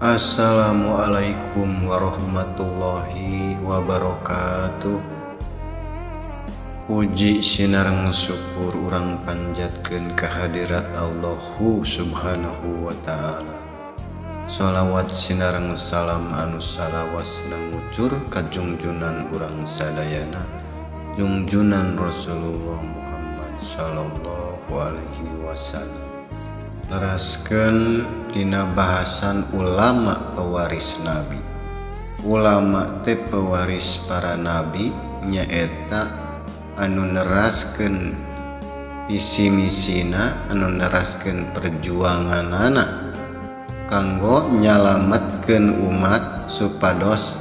Assalamualaikum warahmatullahi wabarakatuh. Puji sinareng syukur urang panjatkeun kahadirat Allahu subhanahu wa ta'ala. Shalawat sinareng salam anu salawasna ngucur ka junjunan urang sadayana, junjunan Rasulullah Muhammad sallallahu alaihi wasallam. Leraskeun dina bahasan ulama pewaris nabi. Ulama teh pewaris para nabi nyaeta anu neraskeun visi misina, anu neraskeun perjuanganana kanggo nyalametkeun umat supados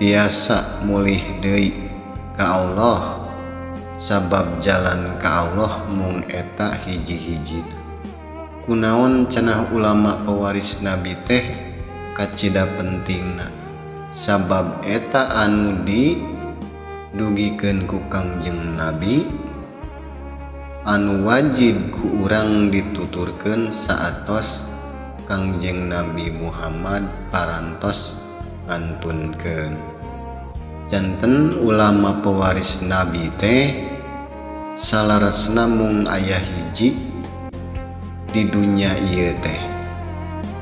tiasa mulih deui ka Allah, sabab jalan ka Allah mung eta hiji-hijina. Kunaon cenah ulama pewaris nabi teh kacida pentingna, sabab eta anu didugikeun ku Kangjeng Nabi, anu wajib ku urang dituturkeun saatos Kangjeng Nabi Muhammad parantos ngantunkeun. Janten ulama pewaris nabi teh salaresna mung aya hiji di dunia ieu teh,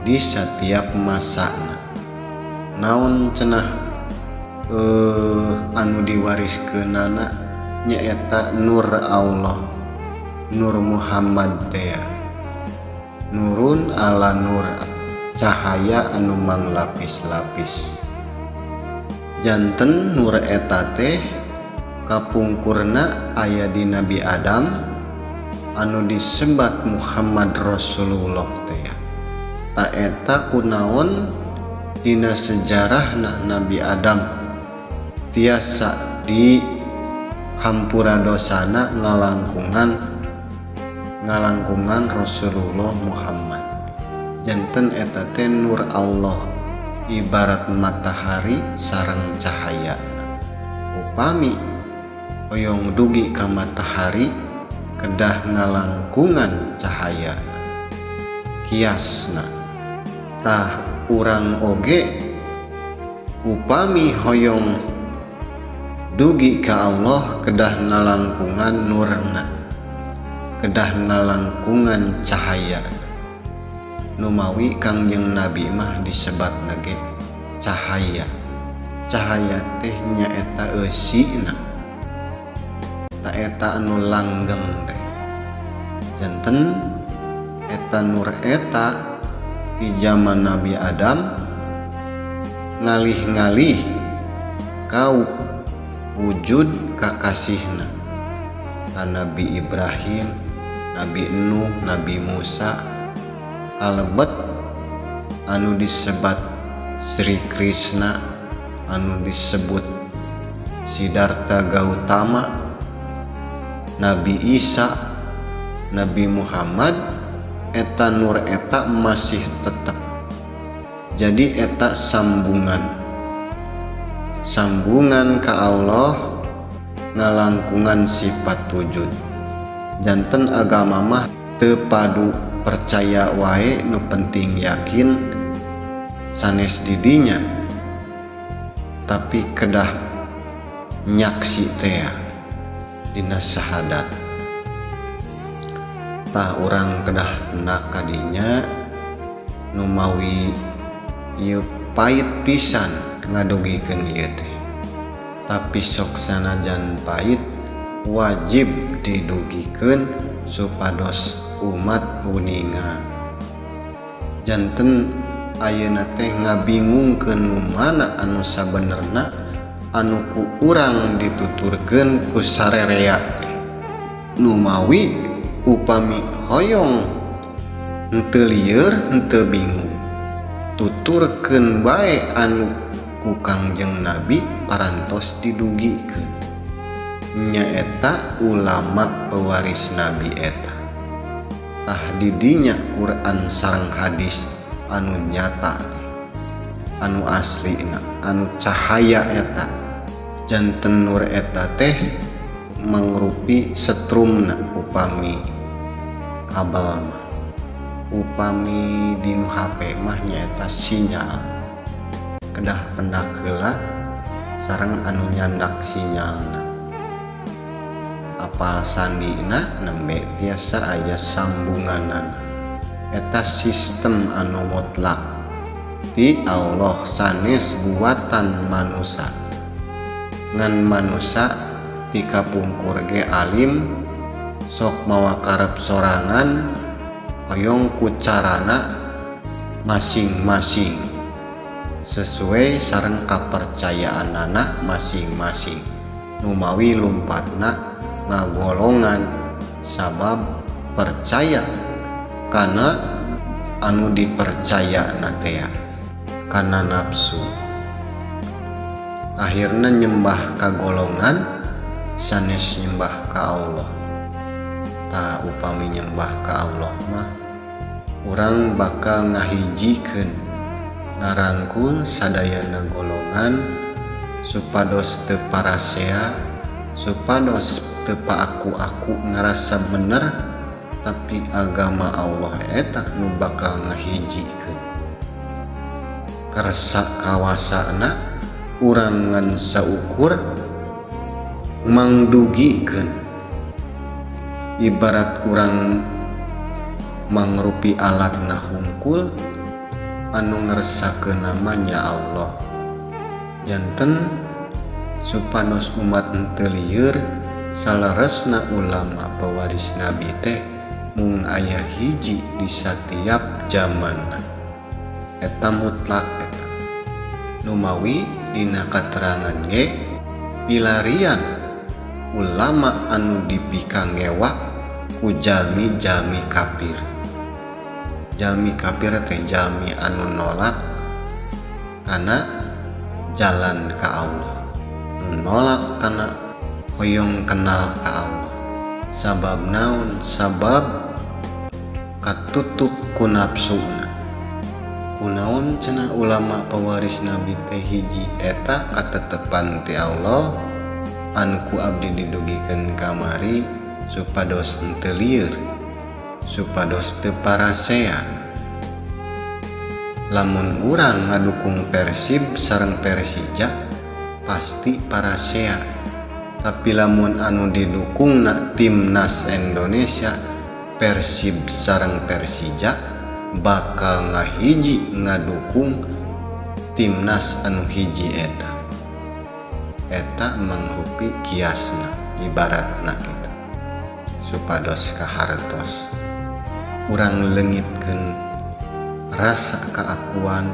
di setiap masana. Naon cenah anu diwariskeunana nyaeta nur Allah, nur Muhammad teh, nurun ala nur, cahaya anu manglapis-lapis. Janten nur eta teh kapungkurna aya di Nabi Adam anu disebat Muhammad Rasulullah teh. Ta eta kunaon dina sejarahna Nabi Adam tiasa di hampura dosana ngalangkungan Rasulullah Muhammad. Janten eta teh nur Allah, ibarat matahari sareng cahaya. Upami hoyong dugi ka matahari kedah ngalangkungan cahaya, kiasna tah urang oge upami hoyong dugi ka Allah kedah ngalangkungan nurna, kedah ngalangkungan cahaya. Numawi Kangjeng Nabi mah disebat nage cahaya. Cahaya teh nyaeta eusina, ta eta anu langgeng teh. Janten eta nur eta di zaman Nabi Adam ngalih-ngalih kau wujud kakasihna ka Nabi Ibrahim, Nabi Nuh, Nabi Musa, kalebet anu disebat Sri Krishna, anu disebut Siddhartha Gautama, Nabi Isa, Nabi Muhammad, eta nur eta masih tetap. Jadi eta sambungan ka Allah, ngalangkungan sifat wujud. Janten agama mah teu padu percaya wae, nu penting yakin sanes didinya, tapi kedah nyaksi teh dina syahadat. Tah urang kedah hendak kadinya numawi ieu pait pisan ngadugikeun ieu teh, tapi sok sanajan pait wajib didugikeun supados umat uningan. Janten ayeuna teh ngabingungkeun mana anu sabenerna anu ku urang dituturkeun ku sarerea teh. Numawi upami hoyong henteu lieur henteu bingung, tuturkeun bae anu ku Kangjeng Nabi parantos didugikeun. Nyaeta ulama pewaris nabi eta. Tah didinya Quran sareng hadis anu nyata, anu aslina, anu cahaya eta. Janten nur eta teh mangrupi setrumna upami kabel mah. upami dinu HP mah nyaeta sinyal kedah pendak heula sareng anu nyandak sinyalna. Apal sandina nembe tiasa aya sambunganan. Eta sistem anu mutlak ti Allah sanes buatan manusia. Ngan manusia dikapungkur ge alim sok mawa karep sorangan hoyong ku carana masing-masing sesuai sareng kapercayaan anak masing-masing. Numawi lumpatna ngagolongan sabab percaya kana anu dipercaya teh kana nafsu. Akhirna nyembah ka golongan sanes nyembah ka Allah. Ta upami nyembah ka Allah mah urang bakal ngahijikeun ngarangkul sadayana golongan supados teu parasea, supados teu paaku-aku ngarasa bener, tapi agama Allah eta nu bakal ngahijikeun. Karsa kawasana urang ngan saukur mangdugikeun. Ibarat urang mangrupi alatna hungkul anu ngeresakeun namanya Allah. Janten supados umat teu lieur salaresna ulama pewaris Nabi teh mung aya hiji di setiap zaman. Eta mutlak eta. Numawi dina katerangan ge pilarian ulama anu dipikangewa ku jalmi-jalmi kafir. Jalmi kafir teh jalmi anu nolak kana jalan ka Allah, nolak kana hoyong kenal ka Allah. Sabab naon? Sabab katutup ku nafsuna. Kunaon cenah ulama pewaris Nabi teh hiji eta katetepan ti Allah anu ku abdi didugikeun kamari supados henteu lieur, supados teu parasea. Lamun urang ngadukung Persib sareng Persija pasti parasea. Tapi lamun anu didukungna timnas Indonesia Persib sareng Persija bakal ngahiji ngadukung timnas anu hiji eta. Eta mangrupi kiasna ibaratna kitu. Supados kahartos urang leungitkeun rasa keakuan,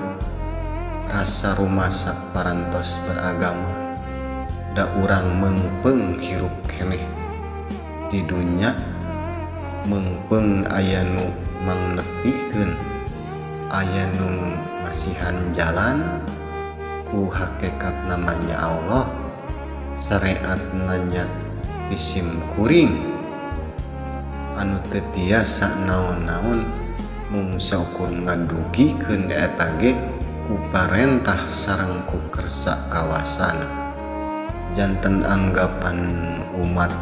rasa rumasa parantos beragama. Da urang mengpeng hirup keneh di dunya, mengpeng aya nu mangnepikeun, aya nu masihan jalan ku hakikat namanya Allah, syariat nanya isim kuring anu teu tiasa naon-naon mung saukur ngadugikeun eta ge ku parentah sareng ku kersa kawasana. Janten anggapan umat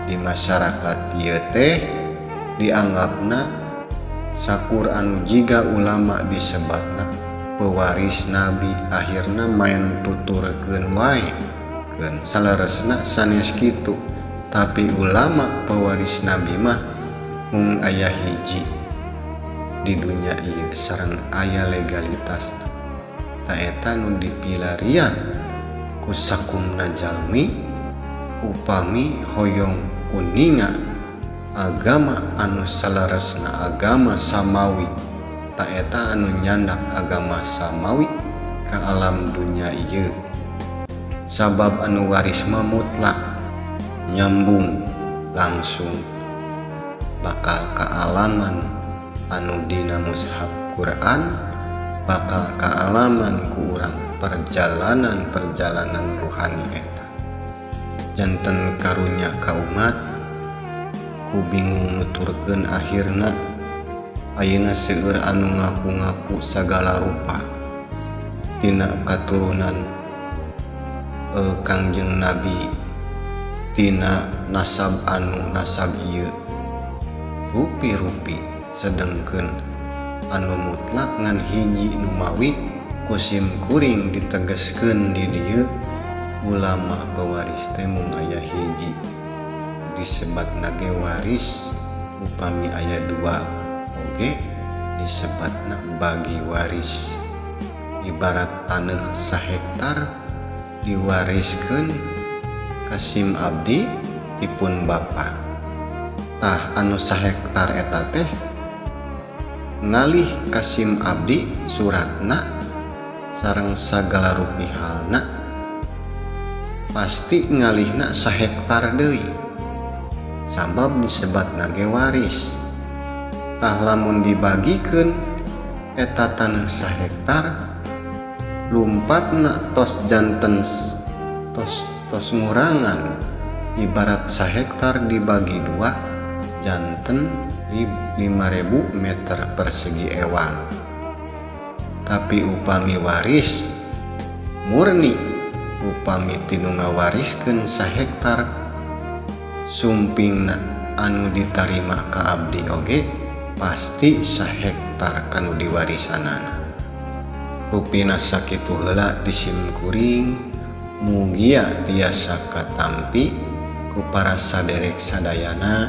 di masyarakat ieu teh dianggapna sakur anu jiga ulama disebatna pewaris Nabi, akhirna main tuturkeun wae keun salaresna sanes kitu. Tapi ulama pewaris Nabi mah mung aya hiji di dunya ieu sareng aya legalitasna. Ta eta nu dipilarian ku sakumna jalmi upami hoyong kuninga agama anu salaresna agama samawi. Ta eta anu nyandak agama samawi ka alam dunya ieu. Sabab anu waris mah mutlak nyambung langsung bakal kaalaman anu dina mushaf Quran, bakal kaalaman ku urang perjalanan rohani eta. Janten karunya ka umat ku bingung nuturkeun akhirna ayeuna seueur anu ngaku-ngaku sagala rupa tina katurunan Kangjeng Nabi, tina nasab anu nasab ieu rupi-rupi sedengkeun anu mutlak ngan hiji nu mawi kusim kuring ditegeskeun di dieu ulama pewaris teh mung aya hiji disebatna ge waris upami aya dua oge disebatna bagi waris. Ibarat taneuh 1 hektar diwariskeun Kasim abdi tipun bapa. Tah anu 1 hektar eta teh ngalih Kasim abdi suratna sareng sagala rupihalna pasti ngalihna 1 hektar deui sabab disebatna ge waris. Tah lamun dibagikeun eta taneuh 1 hektar lumpatna tos janten tos ngurangan. Ibarat 1 hektar dibagi 2 janten 5.000 meter persegi ewang. Tapi upami waris murni upami tinu ngawariskeun 1 hektar sumpingna anu ditarima ka abdi oge pasti 1 hektar kanu diwarisanana. Rupina sakitu heula di sim kuring mugia tiasa katampi ku para saderek sadayana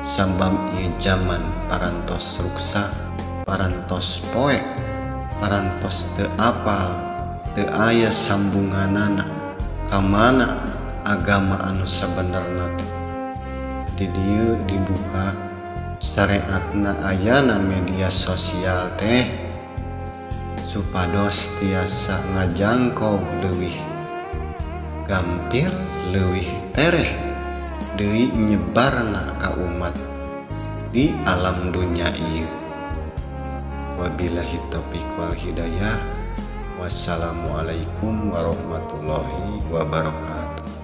sabab ieu zaman parantos ruksa, parantos poek, parantos teu apal, teu aya sambunganana ka mana agama anu sabenerna teh. Di dieu dibuka syariatna ayana media sosial teh supados tiasa ngajangkau leuwih gampil, leuwih tereh deui nyebarna ka umat di alam dunya ieu. Wabillahi taufiq wal hidayah. Wassalamualaikum warahmatullahi wabarakatuh.